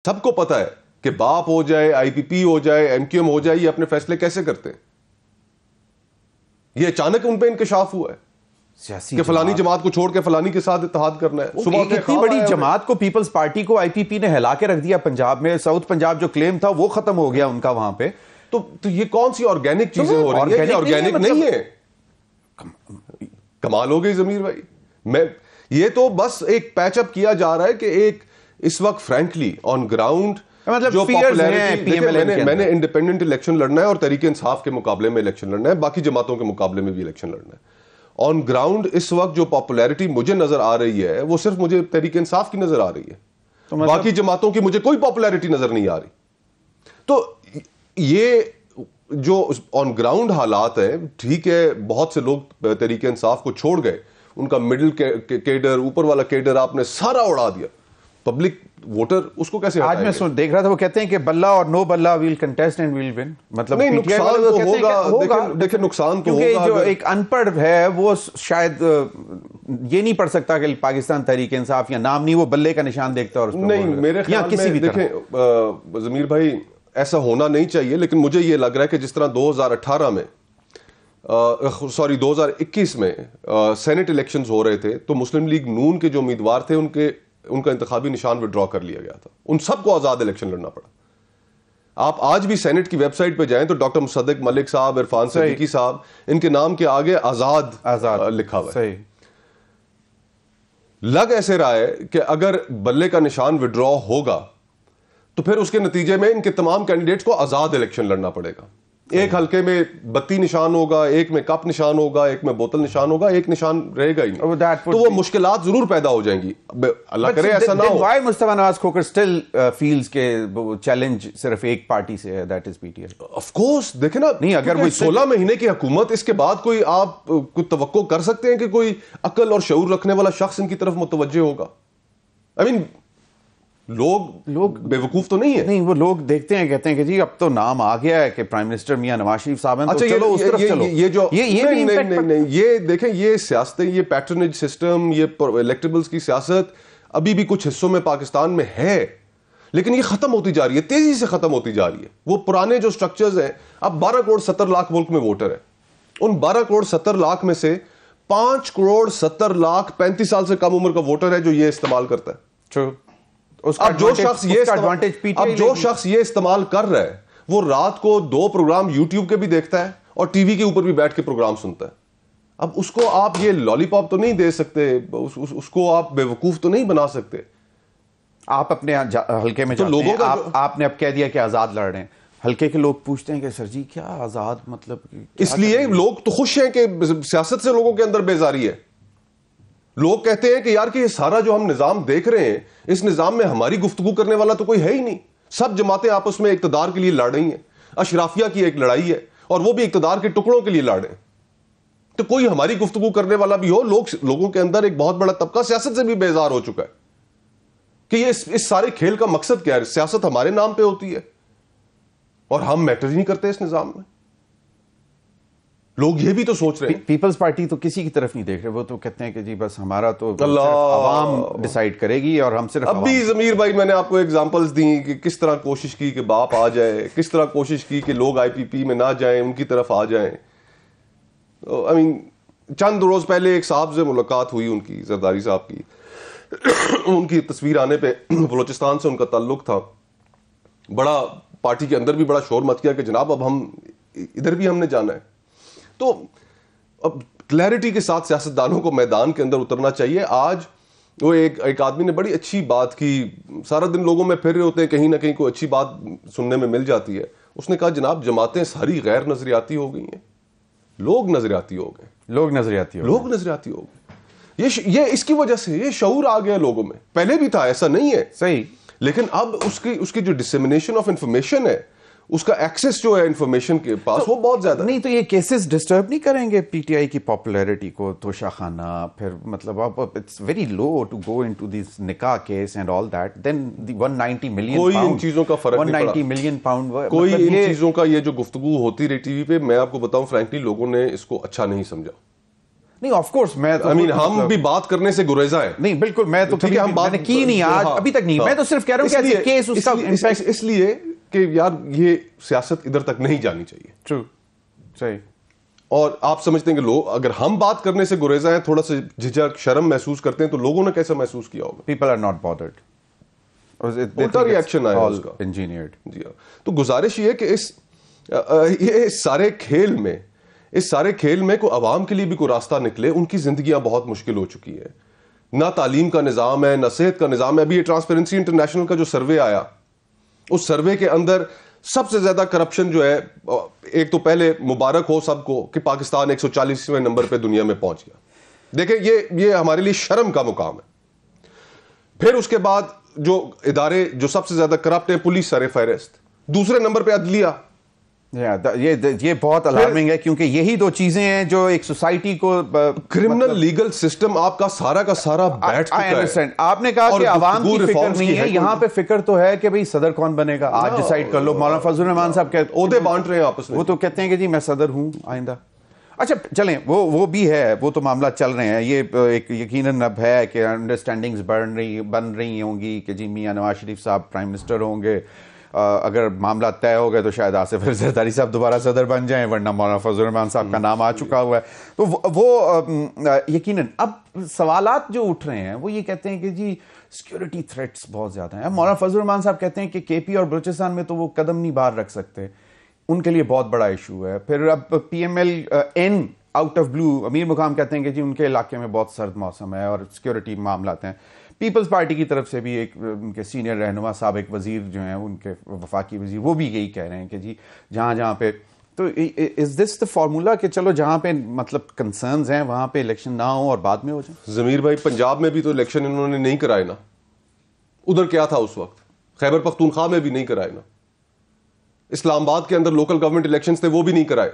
سب کو پتا ہے کہ باپ ہو جائے, آئی پی پی ہو جائے, ایم کیو ایم ہو جائے, یہ اپنے فیصلے کیسے کرتے ہیں. یہ اچانک ان پہ انکشاف ہوا ہے کہ فلانی جماعت کو چھوڑ کے فلانی کے ساتھ اتحاد کرنا ہے. صبح اتنی بڑی جماعت کو, پیپلز پارٹی کو آئی پی پی نے ہلا کے رکھ دیا پنجاب میں. ساؤتھ پنجاب جو کلیم تھا وہ ختم ہو گیا ان کا وہاں پہ. تو یہ کون سی آرگینک چیزیں ہو رہی ہیں؟ آرگینک نہیں ہے. کمال ہو گئی ضمیر بھائی. یہ تو بس ایک پیچ اپ کیا جا رہا ہے کہ ایک اس وقت فرینکلی آن گراؤنڈ جو پاپولیرٹی, میں نے انڈیپینڈنٹ الیکشن لڑنا ہے اور تحریک انصاف کے مقابلے میں الیکشن لڑنا ہے, باقی جماعتوں کے مقابلے میں بھی الیکشن لڑنا ہے. آن گراؤنڈ اس وقت جو پاپولیرٹی مجھے نظر آ رہی ہے وہ صرف مجھے تحریک انصاف کی نظر آ رہی ہے, باقی جماعتوں کی مجھے کوئی پاپولیرٹی نظر نہیں آ رہی. تو یہ جو آن گراؤنڈ حالات ہیں, ٹھیک ہے بہت سے لوگ تحریک انصاف کو چھوڑ گئے, ان کا مڈل کیڈر, اوپر والا کیڈر آپ نے سارا اڑا دیا. پبلک ووٹر اس کو کیسے آج میں دیکھ رہا تھا, وہ کہتے ہیں کہ بلہ اور نو بلہ well contest and well won. مطلب نہیں, نقصان تو ہوگا. دیکھیں نقصان تو ہوگا. جو ایک ان پڑھ ہے وہ شاید یہ نہیں پڑھ سکتا کہ پاکستان تحریک انصاف یا نام نہیں, وہ بلے کا نشان دیکھتا اور نہیں. میرے خیال میں دیکھیں ضمیر بھائی, ایسا ہونا نہیں چاہیے, لیکن مجھے یہ لگ رہا ہے کہ جس طرح 2018 میں 2021 میں سینٹ الیکشنز ہو رہے تھے تو مسلم لیگ نون کے جو امیدوار تھے ان کا انتخابی نشان وڈرا کر لیا گیا تھا. ان سب کو آزاد الیکشن لڑنا پڑا. آپ آج بھی سینٹ کی ویب سائٹ پہ جائیں تو ڈاکٹر مصدق ملک صاحب, عرفان صدیقی صاحب, ان کے نام کے آگے آزاد لکھا ہوا ہے. لگ ایسے رہا ہے کہ اگر بلے کا نشان وڈرا ہوگا تو پھر اس کے نتیجے میں ان کے تمام کینڈیڈیٹس کو آزاد الیکشن لڑنا پڑے گا. ایک حلقے میں 32 نشان ہوگا, ایک میں کپ نشان ہوگا, ایک میں بوتل نشان ہوگا, ایک نشان رہے گا ہی نہیں. تو وہ مشکلات ضرور پیدا ہو جائیں گی. اللہ کرے ایسا نہ ہو. وائی مصطفیٰ نواز کھوکھر اسٹل فیلز کے چیلنج صرف ایک پارٹی سے ہے, that is P T I. Of course دیکھیں نا, نہیں اگر وہ 16 مہینے کی حکومت, اس کے بعد کوئی آپ کوئی توقع کر سکتے ہیں کہ کوئی عقل اور شعور رکھنے والا شخص ان کی طرف متوجہ ہوگا؟ آئی مین لوگ بے وقوف تو نہیں ہے. نہیں, وہ لوگ دیکھتے ہیں, کہتے ہیں کہ جی اب تو نام آ گیا ہے کہ پرائم منسٹر میاں نواز شریف صاحب ہیں, تو چلو اس طرف چلو. نہیں, یہ دیکھیں, یہ سیاستیں, یہ پیٹرنیج سسٹم, یہ الیکٹیبلز کی سیاست ابھی بھی کچھ حصوں میں پاکستان میں ہے, لیکن یہ ختم ہوتی جا رہی ہے, تیزی سے ختم ہوتی جا رہی ہے. وہ پرانے جو سٹرکچرز ہیں, اب 12 کروڑ 70 لاکھ ملک میں ووٹر ہیں, ان 12 کروڑ 70 لاکھ میں سے 5 کروڑ 70 لاکھ 35 سال سے کم عمر کا ووٹر ہے جو یہ استعمال کرتا ہے. اب جو شخص یہ استعمال کر رہا ہے وہ رات کو 2 پروگرام یوٹیوب کے بھی دیکھتا ہے اور ٹی وی کے اوپر بھی بیٹھ کے پروگرام سنتا ہے. اب اس کو آپ یہ لالی پاپ تو نہیں دے سکتے, اس کو آپ بے وقوف تو نہیں بنا سکتے. آپ اپنے حلقے میں جاتے ہیں, آپ نے اب کہہ دیا کہ آزاد لڑ رہے ہیں, حلقے کے لوگ پوچھتے ہیں کہ سر جی کیا آزاد, مطلب اس لیے لوگ تو خوش ہیں کہ سیاست سے لوگوں کے اندر بیزاری ہے. لوگ کہتے ہیں کہ یار کہ یہ سارا جو ہم نظام دیکھ رہے ہیں, اس نظام میں ہماری گفتگو کرنے والا تو کوئی ہے ہی نہیں. سب جماعتیں آپس میں اقتدار کے لیے لڑ رہی ہیں. اشرافیہ کی ایک لڑائی ہے اور وہ بھی اقتدار کے ٹکڑوں کے لیے لڑ رہے ہیں. تو کوئی ہماری گفتگو کرنے والا بھی ہو. لوگوں کے اندر ایک بہت بڑا طبقہ سیاست سے بھی بیزار ہو چکا ہے کہ یہ اس سارے کھیل کا مقصد کیا ہے. سیاست ہمارے نام پہ ہوتی ہے اور ہم میٹر ہی نہیں کرتے اس نظام میں. لوگ یہ بھی تو سوچ رہے ہیں. پیپلز پارٹی تو کسی کی طرف نہیں دیکھ رہے, وہ تو کہتے ہیں کہ جی بس ہمارا تو عوام ڈیسائیڈ کرے گی اور ہم صرف. اب بھی ضمیر بھائی میں نے آپ کو ایگزامپلز دی کہ کس طرح کوشش کی کہ باپ آ جائے, کس طرح کوشش کی کہ لوگ آئی پی پی میں نہ جائیں, ان کی طرف آ جائیں. آئی مین چند روز پہلے ایک صاحب سے ملاقات ہوئی ان کی, زرداری صاحب کی. ان کی تصویر آنے پہ بلوچستان سے ان کا تعلق تھا. بڑا پارٹی کے اندر بھی بڑا شور مچ گیا کہ جناب اب ہم ادھر بھی ہم نے جانا ہے. تو اب کلیئرٹی کے ساتھ سیاستدانوں کو میدان کے اندر اترنا چاہیے. آج وہ ایک آدمی نے بڑی اچھی بات کی, سارا دن لوگوں میں پھر رہے ہوتے ہیں, کہیں نہ کہیں کوئی اچھی بات سننے میں مل جاتی ہے. اس نے کہا جناب جماعتیں ساری غیر نظریاتی ہو گئی ہیں, لوگ نظریاتی ہو گئے. لوگ نظریاتی ہو گئے. یہ اس کی وجہ سے یہ شعور آ گیا لوگوں میں. پہلے بھی تھا, ایسا نہیں ہے, صحیح, لیکن اب اس کی جو ڈسیمینیشن آف انفارمیشن ہے, اس کا ایکسس جو ہے انفارمیشن کے پاس, وہ بہت زیادہ نہیں. تو یہ کیسز ڈسٹرب نہیں کریں گے پی ٹی آئی کی پاپولیرٹی کو؟ توشہ خانہ, پھر مطلب اب it's very low to go into this nikah case and all that. Then the 190 million کوئی ان چیزوں کا فرق نہیں پڑا. 190 ملین پاؤنڈ کوئی ان چیزوں کا, یہ جو گفتگو ہوتی رہی ٹی وی پہ, میں آپ کو بتاؤں فرینکلی لوگوں نے اس کو اچھا نہیں سمجھا. نہیں آف کورس میں تو ہم بھی بات کرنے سے گریزاں ہیں. نہیں بالکل, میں تو ٹھیک ہے, ہم بات کی نہیں آج ابھی تک نہیں, میں تو صرف کہہ رہا ہوں کہ کیس اس کا امپیکٹ اس لیے کہ یار یہ سیاست ادھر تک نہیں جانی چاہیے. ٹرو, صحیح. اور آپ سمجھتے ہیں کہ لوگ اگر ہم بات کرنے سے گریزاں ہیں, تھوڑا سا جھجک شرم محسوس کرتے ہیں, تو لوگوں نے کیسا محسوس کیا ہوگا؟ پیپل آر ناٹ بادرڈ, الٹا ریئیکشن آیا اس کا. انجینئرڈ. جی ہاں, تو گزارش یہ ہے کہ اس سارے کھیل میں کوئی عوام کے لیے بھی کوئی راستہ نکلے. ان کی زندگیاں بہت مشکل ہو چکی ہیں, نہ تعلیم کا نظام ہے, نہ صحت کا نظام ہے. ابھی یہ ٹرانسپیرنسی انٹرنیشنل کا جو سروے آیا, اس سروے کے اندر سب سے زیادہ کرپشن جو ہے, ایک تو پہلے مبارک ہو سب کو کہ پاکستان 140ویں نمبر پہ دنیا میں پہنچ گیا. دیکھیں یہ ہمارے لیے شرم کا مقام ہے. پھر اس کے بعد جو ادارے جو سب سے زیادہ کرپٹ ہیں, پولیس سر فہرست, دوسرے نمبر پہ عدلیہ. یہ بہت الارمنگ ہے, کیونکہ یہی دو چیزیں ہیں جو ایک سوسائٹی کو کرمنل لیگل سسٹم آپ کا سارا بیٹھ چکا ہے. آپ نے کہا کہ عوام کی فکر نہیں ہے, یہاں پہ فکر تو ہے کہ بھئی صدر کون بنے گا آج ڈیسائیڈ کر لو. مولانا فضل الرحمان صاحب عہدے بانٹ رہے ہیں آپس میں, وہ تو کہتے ہیں کہ جی میں صدر ہوں آئندہ. اچھا چلیں, وہ بھی ہے, وہ تو معاملات چل رہے ہیں. یہ ایک یقیناً اب ہے کہ انڈرسٹینڈنگز بن رہی ہوں گی کہ جی میاں نواز شریف صاحب پرائم منسٹر ہوں گے. اگر معاملہ طے ہو گئے تو شاید آصف علی زرداری صاحب دوبارہ صدر بن جائیں, ورنہ مولانا فضل الرحمان صاحب کا نام آ چکا ہوا ہے. تو وہ یقیناً اب سوالات جو اٹھ رہے ہیں وہ یہ کہتے ہیں کہ جی سیکورٹی تھریٹس بہت زیادہ ہیں. مولانا فضل الرحمان صاحب کہتے ہیں کہ کے پی اور بلوچستان میں تو وہ قدم نہیں باہر رکھ سکتے, ان کے لیے بہت بڑا ایشو ہے. پھر اب P M L N out of blue Amir Muqam کہتے ہیں کہ جی ان کے علاقے میں بہت سرد موسم ہے اور سیکورٹی معاملات ہیں. پیپلز پارٹی کی طرف سے بھی ایک ان کے سینئر رہنما سابق وزیر جو ہیں, ان کے وفاقی وزیر, وہ بھی یہی کہہ رہے ہیں کہ جی جہاں پہ, تو از دس دا فارمولا کہ چلو جہاں پہ مطلب کنسرنز ہیں وہاں پہ الیکشن نہ ہو اور بعد میں ہو جائے؟ ضمیر بھائی, پنجاب میں بھی تو الیکشن انہوں نے نہیں کرائے نا, ادھر کیا تھا اس وقت؟ خیبر پختونخوا میں بھی نہیں کرائے نا, اسلام آباد کے اندر لوکل گورنمنٹ الیکشنز تھے وہ بھی نہیں کرائے.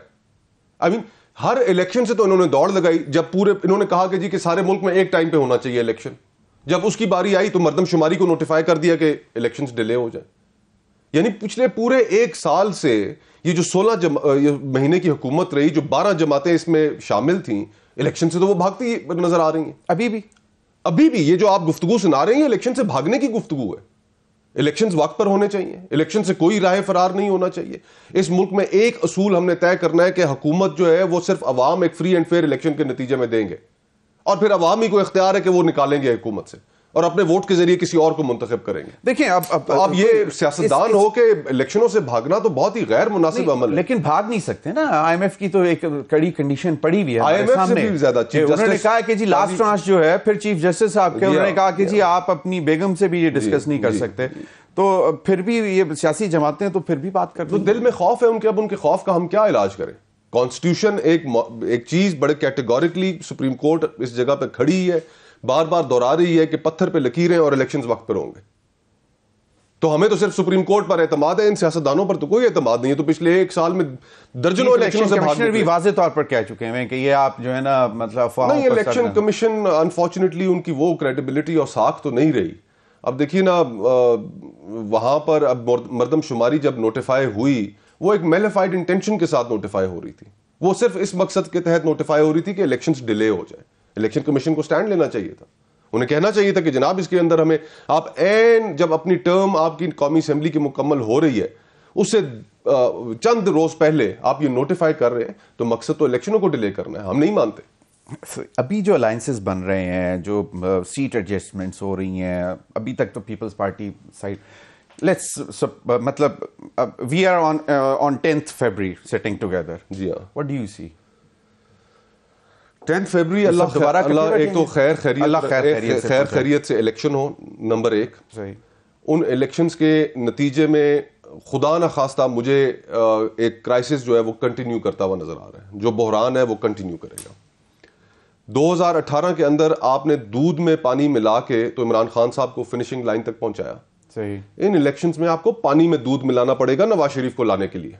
ہر الیکشن سے تو انہوں نے دوڑ لگائی. جب انہوں نے کہا کہ جی کہ سارے ملک میں ایک ٹائم پہ ہونا چاہیے الیکشن, جب اس کی باری آئی تو مردم شماری کو نوٹیفائی کر دیا کہ الیکشنز ڈیلے ہو جائیں. یعنی پچھلے پورے ایک سال سے یہ جو 16 مہینے کی حکومت رہی, جو 12 جماعتیں اس میں شامل تھیں, الیکشن سے تو وہ بھاگتی نظر آ رہی ہیں. ابھی بھی یہ جو آپ گفتگو سنا رہے ہیں الیکشن سے بھاگنے کی گفتگو ہے. الیکشنز وقت پر ہونے چاہیے, الیکشن سے کوئی راہ فرار نہیں ہونا چاہیے. اس ملک میں ایک اصول ہم نے طے کرنا ہے کہ حکومت جو ہے وہ صرف عوام ایک فری اینڈ فیئر الیکشن کے نتیجے میں دیں گے, اور پھر عوام ہی کو اختیار ہے کہ وہ نکالیں گے حکومت سے اور اپنے ووٹ کے ذریعے کسی اور کو منتخب کریں گے. دیکھیں اب یہ سیاستدان ہو کے الیکشنوں سے بھاگنا تو بہت ہی غیر مناسب عمل ہے. لیکن بھاگ نہیں سکتے نا, آئی ایم ایف کی تو ایک کڑی کنڈیشن پڑی ہوئی ہے آئی ایم ایف سے بھی زیادہ. انہوں نے کہا کہ جی لاسٹ ٹرانچ جو ہے, پھر چیف جسٹس صاحب کے انہوں نے کہا کہ جی آپ اپنی بیگم سے بھی یہ ڈسکس نہیں کر سکتے. تو پھر بھی یہ سیاسی جماعتیں تو پھر بھی بات کر تو دل میں خوف ہے ان کے. اب ان کے خوف کا ہم کیا علاج کریں؟ کانسٹیٹیوشن ایک چیز بڑے کیٹیگوریکلی سپریم کورٹ اس جگہ پہ کھڑی ہے, بار بار دہرا رہی ہے کہ پتھر پہ لکیریں اور الیکشنز وقت پر ہوں گے. تو ہمیں تو صرف سپریم کورٹ پر اعتماد ہے, ان سیاستدانوں پر تو کوئی اعتماد نہیں ہے. تو پچھلے ایک سال میں درجنوں الیکشن سے کمشنر بھی واضح طور پر کہہ چکے ہیں کہ یہ آپ جو ہے نا مطلب نہیں, الیکشن کمیشن انفارچونیٹلی ان کی وہ کریڈیبلٹی اور ساکھ تو نہیں رہی. اب دیکھیے نا, وہاں پر اب مردم شماری جب نوٹیفائی ہوئی, وہ ایک میلیفائڈ انٹینشن کے ساتھ نوٹیفائی ہو رہی تھی. وہ صرف اس مقصد کے تحت نوٹیفائی ہو رہی تھی کہ الیکشنز ڈیلے ہو جائیں. الیکشن کمیشن کو سٹینڈ لینا چاہیے تھا, انہیں کہنا چاہیے تھا کہ جناب اس کے اندر ہمیں آپ جب اپنی ٹرم آپ کی قومی اسمبلی کی مکمل ہو رہی ہے اس سے چند روز پہلے آپ یہ نوٹیفائی کر رہے ہیں, تو مقصد تو الیکشنوں کو ڈیلے کرنا ہے. ہم نہیں مانتے. ابھی جو الائنسز بن رہے ہیں, جو سیٹ ایڈجسٹمنٹس ہو رہی ہیں, ابھی تک تو پیپلز پارٹی سائڈ مطلب we are on 10th February sitting together. جی ہاں. What do you see? 10 فیبری اللہ ایک تو خیر خیریت سے الیکشن ہو, نمبر 1. ان الیکشنز کے نتیجے میں خدا نہ خواستہ مجھے ایک کرائسس جو ہے وہ کنٹینیو کرتا ہوا نظر آ رہا ہے. جو بحران ہے وہ کنٹینیو کرے گا. 2018 کے اندر آپ نے دودھ میں پانی ملا کے تو عمران خان صاحب کو فنشنگ لائن تک پہنچایا. صحیح. ان الیکشنز میں آپ کو پانی میں دودھ ملانا پڑے گا نواز شریف کو لانے کے لیے.